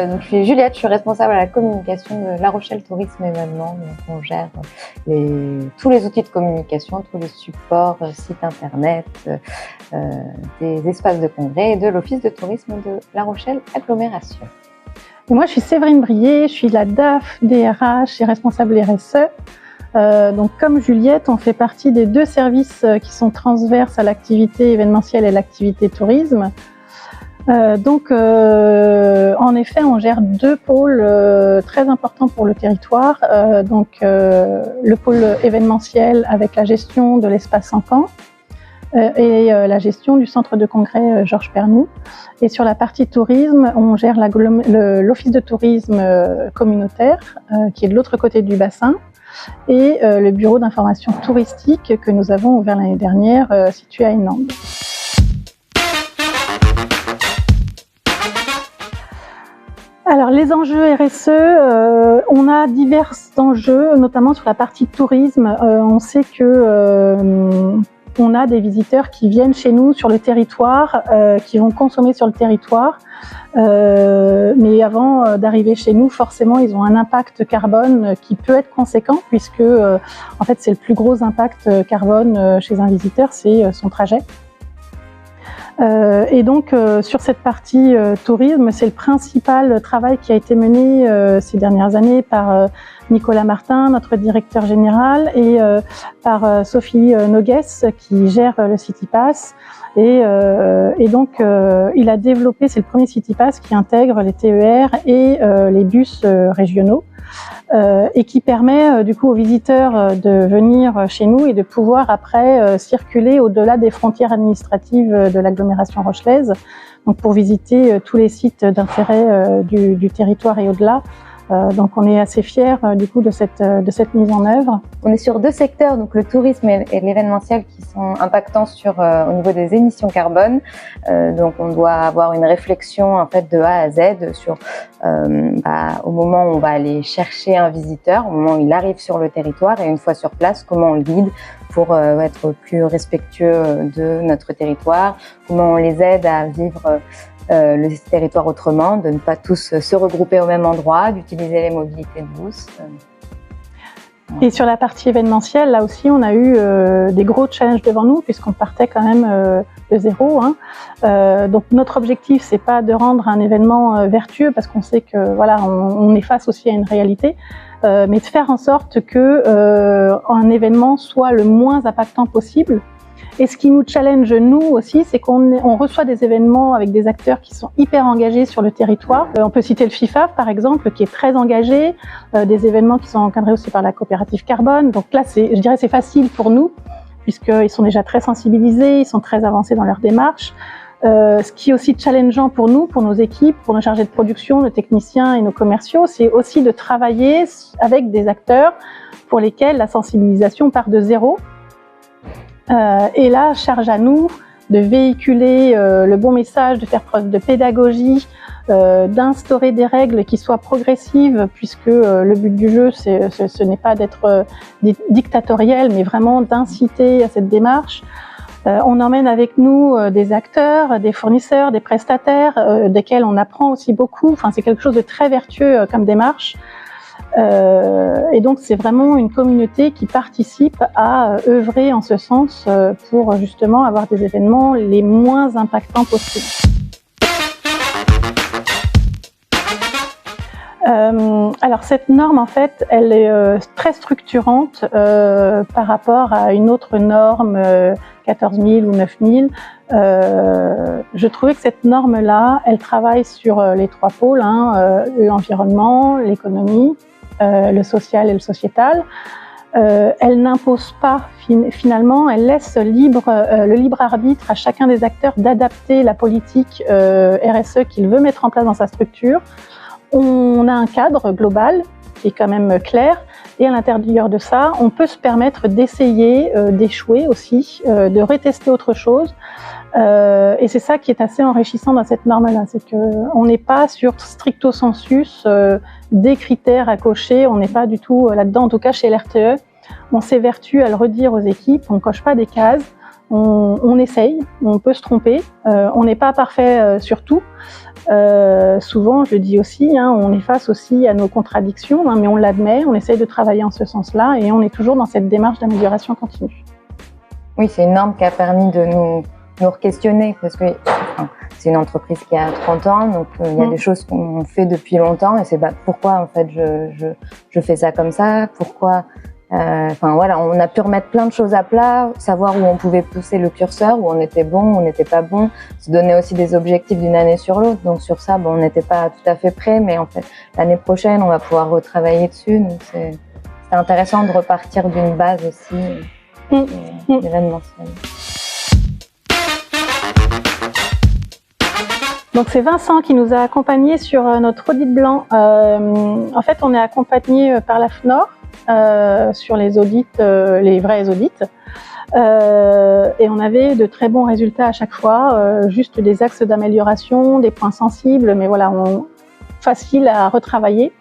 Donc, je suis Juliette, je suis responsable à la communication de La Rochelle Tourisme Événements. Donc, on gère tous les outils de communication, tous les supports, sites internet, des espaces de congrès et de l'Office de tourisme de La Rochelle Agglomération. Et moi, je suis Séverine Brier, je suis la DAF DRH et responsable RSE. Donc, comme Juliette, on fait partie des deux services qui sont transverses à l'activité événementielle et l'activité tourisme. En effet, on gère deux pôles très importants pour le territoire. Le pôle événementiel avec la gestion de l'espace Encan et la gestion du centre de congrès Georges Pernoud. Et sur la partie tourisme, on gère l'office de tourisme communautaire qui est de l'autre côté du bassin et le bureau d'information touristique que nous avons ouvert l'année dernière situé à Henendes. Alors les enjeux RSE, on a divers enjeux, notamment sur la partie tourisme. On sait que on a des visiteurs qui viennent chez nous sur le territoire, qui vont consommer sur le territoire. Mais avant d'arriver chez nous, forcément, ils ont un impact carbone qui peut être conséquent, puisque en fait, c'est le plus gros impact carbone chez un visiteur, c'est son trajet. Sur cette partie tourisme, c'est le principal travail qui a été mené ces dernières années par Nicolas Martin, notre directeur général, et par Sophie Nogues qui gère le CityPass. Il a développé, c'est le premier CityPass qui intègre les TER et les bus régionaux. Et qui permet du coup aux visiteurs de venir chez nous et de pouvoir après circuler au-delà des frontières administratives de l'agglomération rochelaise, donc pour visiter tous les sites d'intérêt du territoire et au-delà. Donc on est assez fiers du coup de cette mise en œuvre. On est sur deux secteurs, donc le tourisme et l'événementiel, qui sont impactants au niveau des émissions carbone. Donc on doit avoir une réflexion en fait de A à Z sur au moment où on va aller chercher un visiteur, au moment où il arrive sur le territoire, et une fois sur place, comment on le guide pour être plus respectueux de notre territoire, comment on les aide à vivre le territoire autrement, de ne pas tous se regrouper au même endroit, d'utiliser les mobilités douces. Et sur la partie événementielle, là aussi, on a eu des gros challenges devant nous, puisqu'on partait quand même de zéro. Donc notre objectif, c'est pas de rendre un événement vertueux, parce qu'on sait que voilà, on est face aussi à une réalité, mais de faire en sorte que un événement soit le moins impactant possible. Et ce qui nous challenge, nous aussi, c'est qu'on reçoit des événements avec des acteurs qui sont hyper engagés sur le territoire. On peut citer le FIFAF, par exemple, qui est très engagé, des événements qui sont encadrés aussi par la coopérative Carbone. Donc là, je dirais c'est facile pour nous, puisqu'ils sont déjà très sensibilisés, ils sont très avancés dans leur démarche. Ce qui est aussi challengeant pour nous, pour nos équipes, pour nos chargés de production, nos techniciens et nos commerciaux, c'est aussi de travailler avec des acteurs pour lesquels la sensibilisation part de zéro. Et là, charge à nous de véhiculer le bon message, de faire preuve de pédagogie, d'instaurer des règles qui soient progressives, puisque le but du jeu, ce n'est pas d'être dictatoriel, mais vraiment d'inciter à cette démarche. On emmène avec nous des acteurs, des fournisseurs, des prestataires, desquels on apprend aussi beaucoup. Enfin, c'est quelque chose de très vertueux comme démarche. Et donc c'est vraiment une communauté qui participe à œuvrer en ce sens pour justement avoir des événements les moins impactants possibles. Alors cette norme en fait, elle est très structurante par rapport à une autre norme 14 000 ou 9 000. Je trouvais que cette norme-là, elle travaille sur les trois pôles, l'environnement, l'économie, le social et le sociétal. Elle n'impose pas finalement, elle laisse le libre arbitre à chacun des acteurs d'adapter la politique RSE qu'il veut mettre en place dans sa structure. On a un cadre global qui est quand même clair, et à l'intérieur de ça, on peut se permettre d'essayer, d'échouer aussi, de retester autre chose. Et c'est ça qui est assez enrichissant dans cette norme-là, c'est qu'on n'est pas sur stricto sensus des critères à cocher, on n'est pas du tout là-dedans, en tout cas chez l'RTE. On s'évertue à le redire aux équipes, on ne coche pas des cases, on essaye, on peut se tromper, on n'est pas parfait sur tout. souvent, je le dis aussi, hein, on est face aussi à nos contradictions, hein, mais on l'admet, on essaye de travailler en ce sens-là et on est toujours dans cette démarche d'amélioration continue. Oui, c'est une norme qui a permis de nous questionner parce que c'est une entreprise qui a 30 ans, donc il y a des choses qu'on fait depuis longtemps et c'est pourquoi en fait je fais ça comme ça, pourquoi. Voilà, on a pu remettre plein de choses à plat, savoir où on pouvait pousser le curseur, où on était bon, où on n'était pas bon, se donner aussi des objectifs d'une année sur l'autre. Donc sur ça, on n'était pas tout à fait prêt, mais en fait l'année prochaine, on va pouvoir retravailler dessus. Donc c'est intéressant de repartir d'une base aussi événementielle. Donc c'est Vincent qui nous a accompagnés sur notre audit blanc. En fait, on est accompagné par la FNOR sur les audits, les vrais audits. Et on avait de très bons résultats à chaque fois, juste des axes d'amélioration, des points sensibles, mais voilà, facile à retravailler.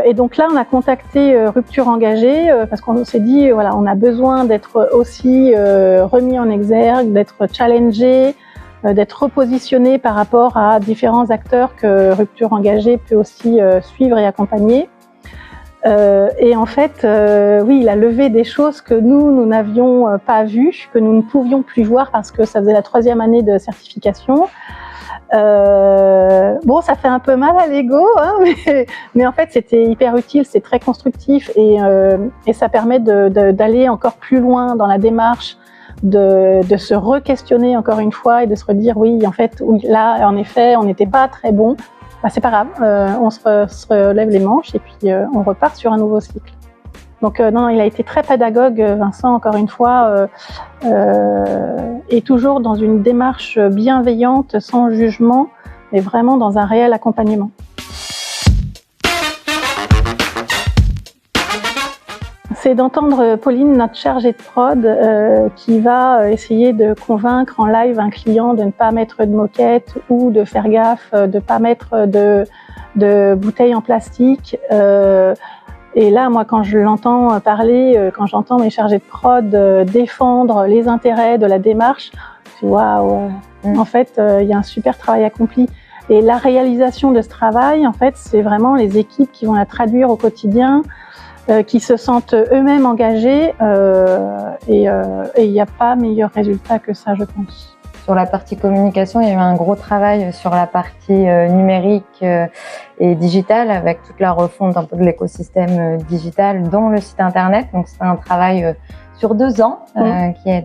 Et donc là, on a contacté Rupture Engagée parce qu'on s'est dit, voilà, on a besoin d'être aussi remis en exergue, d'être challengé, d'être repositionné par rapport à différents acteurs que Rupture Engagée peut aussi suivre et accompagner. Et en fait, oui, il a levé des choses que nous n'avions pas vues, que nous ne pouvions plus voir parce que ça faisait la 3e année de certification. Bon, ça fait un peu mal à l'ego, hein, mais en fait, c'était hyper utile, c'est très constructif et ça permet d'aller encore plus loin dans la démarche, de se re-questionner encore une fois et de se redire, oui, en fait, là, en effet, on n'était pas très bon. C'est pas grave, on se relève les manches et puis on repart sur un nouveau cycle. Donc non, il a été très pédagogue, Vincent, encore une fois, et toujours dans une démarche bienveillante, sans jugement, mais vraiment dans un réel accompagnement. C'est d'entendre Pauline, notre chargée de prod, qui va essayer de convaincre en live un client de ne pas mettre de moquette ou de faire gaffe, de ne pas mettre de bouteilles en plastique. Et là, moi, quand je l'entends parler, quand j'entends mes chargés de prod défendre les intérêts de la démarche, je dis waouh, en fait, il y a un super travail accompli. Et la réalisation de ce travail, en fait, c'est vraiment les équipes qui vont la traduire au quotidien, qui se sentent eux-mêmes engagés et il n'y a pas meilleur résultat que ça, je pense. Sur la partie communication, il y a eu un gros travail sur la partie numérique et digitale avec toute la refonte un peu de l'écosystème digital, dont le site internet. Donc c'est un travail sur 2 ans qui a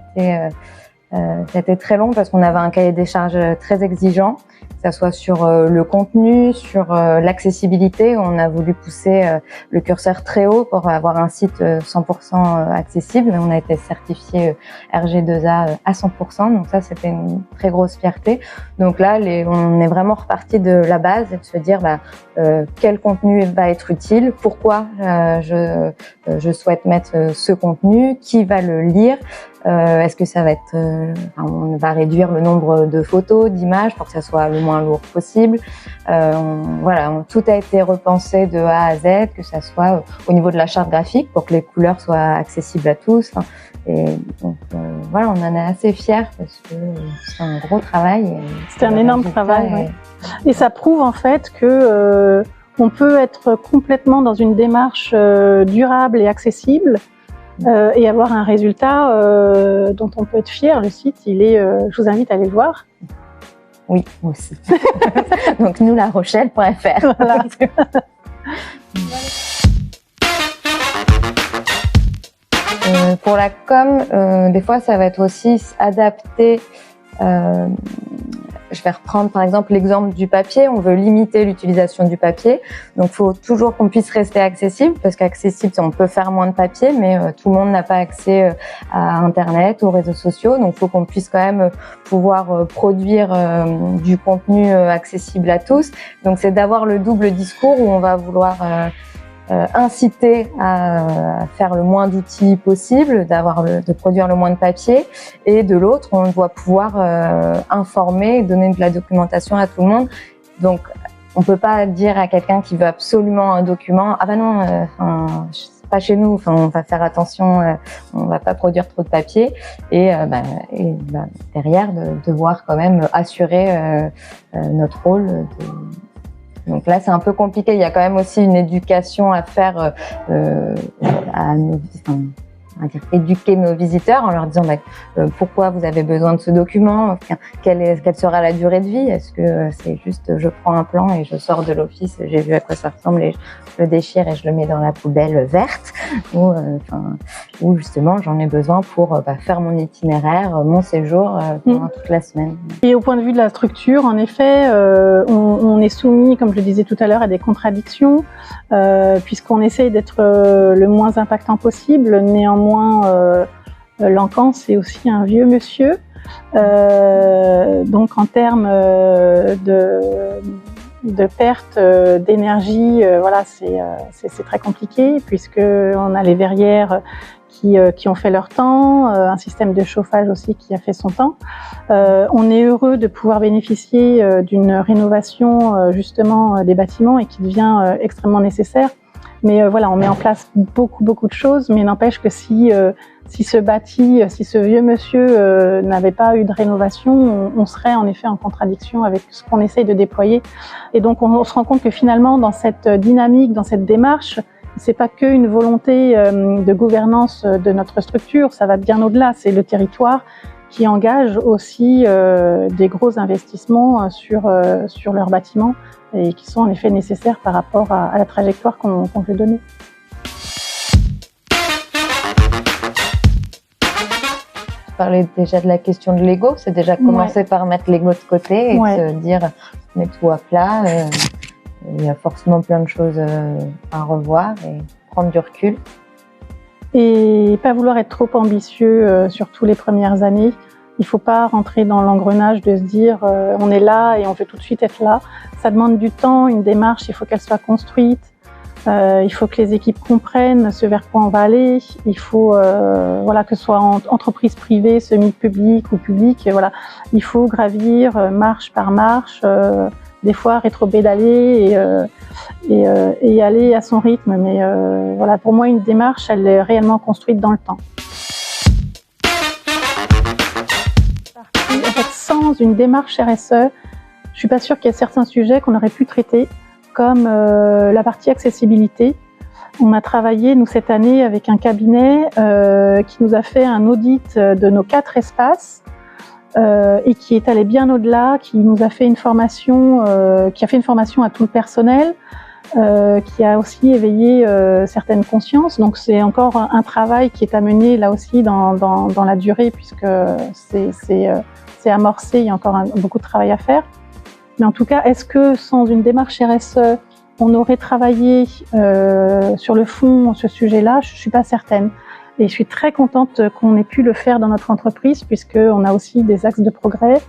été très long parce qu'on avait un cahier des charges très exigeant, que ça soit sur le contenu, sur l'accessibilité. On a voulu pousser le curseur très haut pour avoir un site 100% accessible. On a été certifié RG2A à 100%, donc ça c'était une très grosse fierté. Donc là, on est vraiment reparti de la base et de se dire quel contenu va être utile, pourquoi je souhaite mettre ce contenu, qui va le lire. Est-ce que ça va être, on va réduire le nombre de photos, d'images pour que ça soit le moins lourd possible. Voilà, tout a été repensé de A à Z, que ça soit au niveau de la charte graphique pour que les couleurs soient accessibles à tous. Et donc voilà, on en est assez fiers parce que c'est un gros travail. C'est un énorme travail. Ouais. Et ça prouve en fait que on peut être complètement dans une démarche durable et accessible. Et avoir un résultat dont on peut être fier. Le site, je vous invite à aller le voir. Oui, moi aussi. Donc nous, larochelle.fr. Voilà. Pour la com, des fois, ça va être aussi adapté. Je vais reprendre par exemple l'exemple du papier. On veut limiter l'utilisation du papier. Donc, il faut toujours qu'on puisse rester accessible parce qu'accessible, on peut faire moins de papier, mais tout le monde n'a pas accès à Internet, aux réseaux sociaux. Donc, il faut qu'on puisse quand même pouvoir produire du contenu accessible à tous. Donc, c'est d'avoir le double discours où on va vouloir inciter à faire le moins d'outils possible, de produire le moins de papier, et de l'autre, on doit pouvoir informer, donner de la documentation à tout le monde. Donc, on peut pas dire à quelqu'un qui veut absolument un document, ah ben non, pas chez nous. Enfin, on va faire attention, on va pas produire trop de papier et derrière de devoir quand même assurer notre rôle. Donc là, c'est un peu compliqué. Il y a quand même aussi une éducation à faire à nos, on va dire, éduquer nos visiteurs en leur disant pourquoi vous avez besoin de ce document, quelle sera la durée de vie, est-ce que c'est juste je prends un plan et je sors de l'office, j'ai vu à quoi ça ressemble et je le déchire et je le mets dans la poubelle verte, ou justement j'en ai besoin pour faire mon itinéraire, mon séjour pendant toute la semaine. Et au point de vue de la structure, en effet, on est soumis, comme je le disais tout à l'heure, à des contradictions, puisqu'on essaye d'être le moins impactant possible. Néanmoins, Lacan, c'est aussi un vieux monsieur. Donc en termes de perte d'énergie, voilà, c'est très compliqué, puisqu'on a les verrières qui ont fait leur temps, un système de chauffage aussi qui a fait son temps. On est heureux de pouvoir bénéficier d'une rénovation justement des bâtiments et qui devient extrêmement nécessaire. Mais voilà, on met en place beaucoup de choses, mais n'empêche que si ce vieux monsieur n'avait pas eu de rénovation, on serait en effet en contradiction avec ce qu'on essaye de déployer. Et donc on se rend compte que finalement, dans cette dynamique, dans cette démarche, c'est pas qu'une volonté de gouvernance de notre structure, ça va bien au-delà, c'est le territoire qui engage aussi des gros investissements sur leurs bâtiments et qui sont en effet nécessaires par rapport à la trajectoire qu'on veut donner. Tu parlais déjà de la question de l'ego, c'est déjà commencer par mettre l'ego de côté et de se dire, mettre tout à plat, il y a forcément plein de choses à revoir et prendre du recul. Et pas vouloir être trop ambitieux, surtout les premières années. Il ne faut pas rentrer dans l'engrenage de se dire on est là et on veut tout de suite être là. Ça demande du temps, une démarche, il faut qu'elle soit construite. Il faut que les équipes comprennent ce vers quoi on va aller. Il faut que ce soit entreprise privée, semi-publique ou publique. Voilà. Il faut gravir marche par marche, des fois rétro-pédaler et aller à son rythme. Mais voilà, pour moi, une démarche, elle est réellement construite dans le temps. En fait, sans une démarche RSE, je suis pas sûre qu'il y ait certains sujets qu'on aurait pu traiter, comme la partie accessibilité. On a travaillé, nous, cette année, avec un cabinet qui nous a fait un audit de nos 4 espaces et qui est allé bien au-delà, qui nous a fait une formation, qui a fait une formation à tout le personnel, qui a aussi éveillé certaines consciences. Donc c'est encore un travail qui est à mener là aussi dans la durée, puisque c'est amorcé, il y a encore beaucoup de travail à faire. Mais en tout cas, est-ce que sans une démarche RSE, on aurait travaillé sur le fond ce sujet-là? Je ne suis pas certaine. Et je suis très contente qu'on ait pu le faire dans notre entreprise, puisqu'on a aussi des axes de progrès.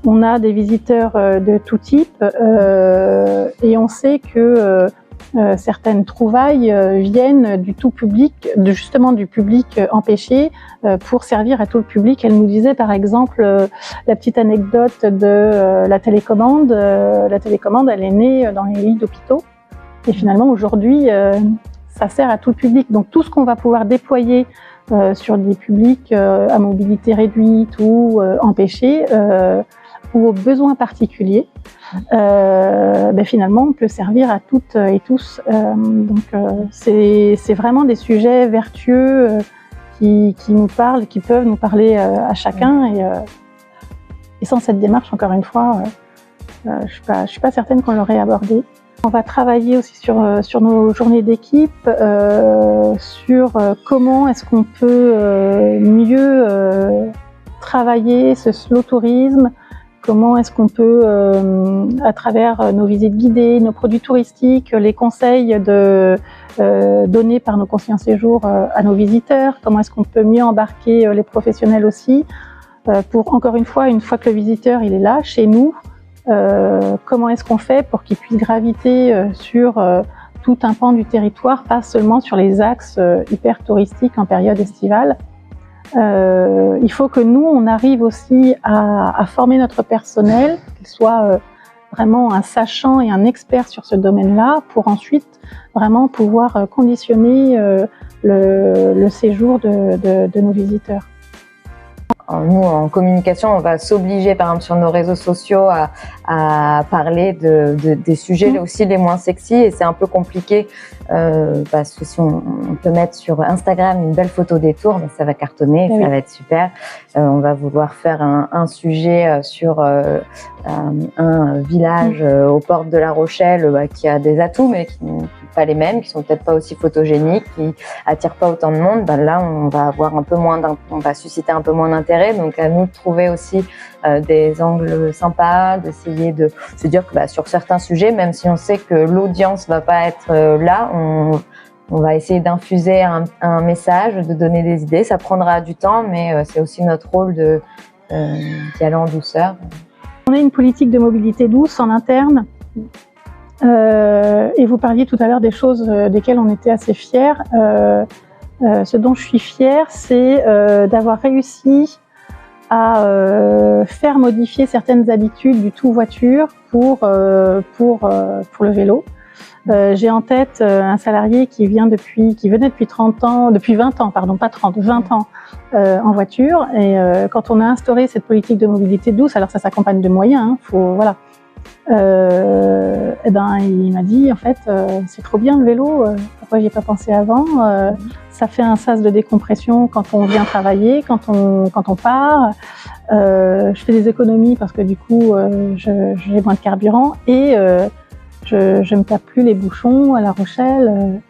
On a des visiteurs de tout type et on sait que certaines trouvailles viennent du tout public, justement du public empêché, pour servir à tout le public. Elle nous disait par exemple la petite anecdote de la télécommande. La télécommande, elle est née dans les lits d'hôpitaux et finalement aujourd'hui, ça sert à tout le public. Donc tout ce qu'on va pouvoir déployer sur des publics à mobilité réduite ou empêchés, ou aux besoins particuliers, finalement on peut servir à toutes et tous. C'est vraiment des sujets vertueux qui nous parlent, qui peuvent nous parler à chacun. Et sans cette démarche, encore une fois, je suis pas certaine qu'on l'aurait abordé. On va travailler aussi sur nos journées d'équipe, sur comment est-ce qu'on peut mieux travailler ce slow tourisme. Comment est-ce qu'on peut, à travers nos visites guidées, nos produits touristiques, les conseils donnés par nos conseillers en séjour à nos visiteurs, comment est-ce qu'on peut mieux embarquer les professionnels aussi, pour encore une fois que le visiteur il est là, chez nous, comment est-ce qu'on fait pour qu'il puisse graviter sur tout un pan du territoire, pas seulement sur les axes hyper touristiques en période estivale. Il faut que nous, on arrive aussi à former notre personnel, qu'il soit vraiment un sachant et un expert sur ce domaine-là pour ensuite vraiment pouvoir conditionner le séjour de nos visiteurs. Nous, en communication, on va s'obliger, par exemple, sur nos réseaux sociaux, à parler des sujets aussi les moins sexy, et c'est un peu compliqué parce que si on peut mettre sur Instagram une belle photo des tours, mais ça va cartonner, ça va être super. On va vouloir faire un sujet sur un village aux portes de La Rochelle qui a des atouts, mais qui ne sont pas les mêmes, qui sont peut-être pas aussi photogéniques, qui attirent pas autant de monde. Là, on va avoir un peu moins, on va susciter un peu moins d'intérêt. Donc à nous de trouver aussi des angles sympas, d'essayer de se dire que sur certains sujets, même si on sait que l'audience va pas être là, on va essayer d'infuser un message, de donner des idées. Ça prendra du temps, mais c'est aussi notre rôle d'y aller en douceur. On a une politique de mobilité douce en interne. Et vous parliez tout à l'heure des choses desquelles on était assez fiers. Ce dont je suis fière, c'est d'avoir réussi à faire modifier certaines habitudes du tout voiture pour le vélo. J'ai en tête un salarié qui venait depuis 20 ans, pardon, pas 30, 20 ans en voiture. Et quand on a instauré cette politique de mobilité douce, alors ça s'accompagne de moyens, voilà. Il m'a dit en fait c'est trop bien le vélo, pourquoi j'y ai pas pensé avant, ça fait un sas de décompression quand on vient travailler, quand on part, je fais des économies parce que du coup j'ai moins de carburant et je me tape plus les bouchons à La Rochelle,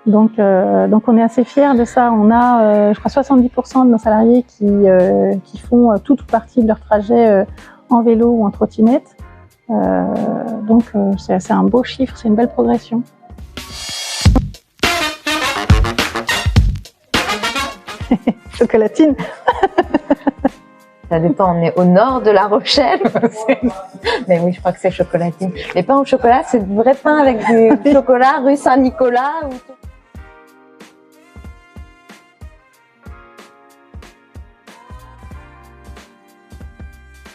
donc on est assez fiers de ça. On a je crois 70% de nos salariés qui font tout ou partie de leur trajet en vélo ou en trottinette. Donc c'est un beau chiffre, c'est une belle progression. Chocolatine. Ça dépend, on est au nord de La Rochelle. Mais oui, je crois que c'est chocolatine. Les pains au chocolat, c'est de vrais pains avec du chocolat rue Saint-Nicolas.